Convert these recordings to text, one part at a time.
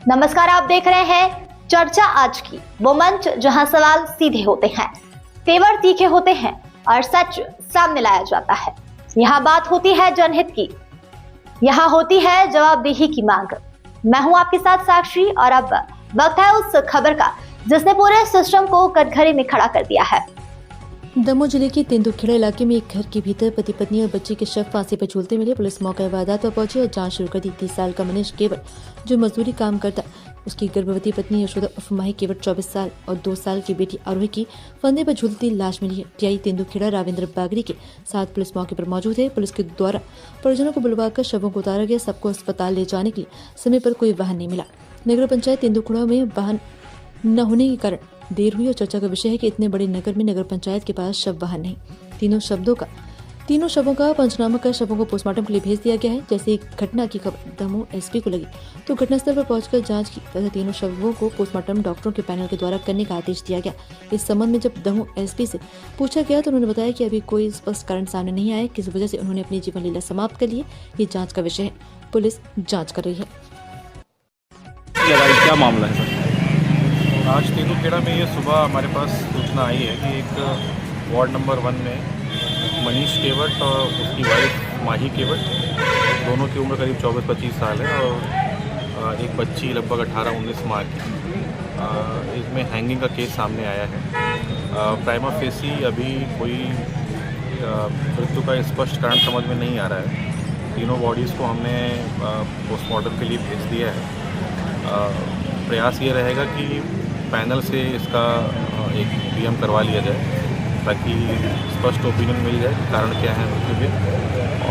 नमस्कार, आप देख रहे हैं चर्चा आज की, वो मंच जहां सवाल सीधे होते हैं, तेवर तीखे होते हैं और सच सामने लाया जाता है। यहाँ बात होती है जनहित की, यहाँ होती है जवाबदेही की मांग। मैं हूं आपके साथ साक्षी और अब वक्त है उस खबर का जिसने पूरे सिस्टम को कटघरे में खड़ा कर दिया है। दमोह जिले के तेंदुखेड़ा इलाके में एक घर के भीतर पति पत्नी और बच्चे के शव फांसी पर झूलते मिले। पुलिस मौके वारदात पर पहुंची और जांच शुरू कर दी। 30 साल का मनीष केवट जो मजदूरी काम करता, उसकी गर्भवती पत्नी यशोदा उर्फ माही केवट 24 साल और 2 साल की बेटी आरोही की फंदे पर झूलती लाश मिली है। टीआई तेंदुखेड़ा रावेंद्र बागरी के साथ पुलिस मौके पर मौजूद है। पुलिस के द्वारा परिजनों को बुलवाकर शवों को उतारा गया। सबको अस्पताल ले जाने के लिए समय पर कोई वाहन नहीं मिला। नगर पंचायत तेंदुखेड़ा में वाहन न होने के कारण देर हुई और चर्चा का विषय है कि इतने बड़े नगर में नगर पंचायत के पास शव वाहन नहीं। तीनों शवों का पंचनामा कर शवों को पोस्टमार्टम के लिए भेज दिया गया है। जैसे घटना की खबर दमोह एसपी को लगी तो घटनास्थल पर पहुंचकर जांच की तथा तीनों शवों को पोस्टमार्टम डॉक्टरों के पैनल के द्वारा करने का आदेश दिया गया। इस संबंध में जब दमोह एसपी से पूछा गया तो उन्होंने बताया कि अभी कोई स्पष्ट कारण सामने नहीं आया, किस वजह से उन्होंने अपनी जीवन लीला समाप्त कर ली है। ये जाँच का विषय है, पुलिस जाँच कर रही है। क्या मामला है सर? आज तेंदुखेड़ा में ये सुबह हमारे पास सूचना आई है कि एक वार्ड नंबर 1 में मनीष केवट और उसकी वाइफ माही केवट, दोनों की उम्र करीब 24-25 साल है और एक बच्ची लगभग 18-19 माह की, इसमें हैंगिंग का केस सामने आया है। प्राइमा फेसी अभी कोई मृत्यु का स्पष्ट कारण समझ में नहीं आ रहा है। तीनों बॉडीज़ को हमने पोस्टमार्टम के लिए भेज दिया है। प्रयास ये रहेगा कि पैनल से इसका एक पीएम करवा लिया जाए ताकि स्पष्ट ओपिनियन मिल जाए कि कारण क्या है मृत्यु के,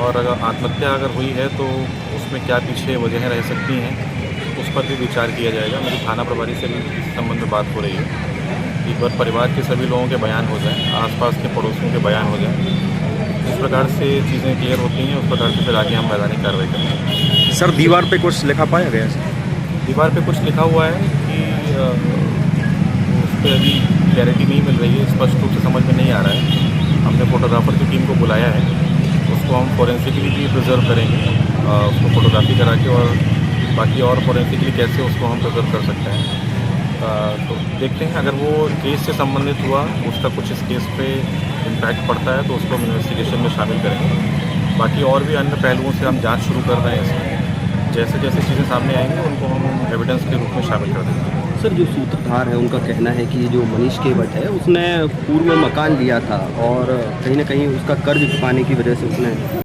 और अगर आत्महत्या हुई है तो उसमें क्या पीछे वजहें रह सकती हैं, उस पर भी विचार किया जाएगा। मेरी थाना प्रभारी से भी इस संबंध में बात हो रही है कि पर परिवार के सभी लोगों के बयान हो जाएं, आसपास के पड़ोसियों के बयान हो जाएं। इस प्रकार से चीज़ें क्लियर होती हैं, उस प्रकार से फिर आगे हम मैदानी कार्रवाई करेंगे। सर, दीवार पे कुछ लिखा पाया गया है? दीवार पे कुछ लिखा हुआ है कि उस पर अभी क्लैरिटी नहीं मिल रही है, स्पष्ट रूप से समझ में नहीं आ रहा है। हमने फोटोग्राफर की टीम को बुलाया है, उसको हम फॉरेंसिकली भी प्रिजर्व करेंगे, उसको फोटोग्राफी करा के, और बाकी और फॉरेंसिकली कैसे उसको हम प्रिजर्व कर सकते हैं। तो देखते हैं, अगर वो केस से संबंधित हुआ, उसका कुछ इस केस पे इम्पैक्ट पड़ता है तो उसको हम इन्वेस्टिगेशन में शामिल करेंगे। बाकी और भी अन्य पहलुओं से हम जाँच शुरू कर रहे हैं इसमें। जैसे जैसे चीज़ें सामने आएंगी उनको हम एविडेंस के रूप में शामिल कर देंगे। सर, जो सूत्रधार है उनका कहना है कि जो मनीष केवट है उसने पूर्व में मकान लिया था और कहीं ना कहीं उसका कर्ज चुकाने की वजह से उसने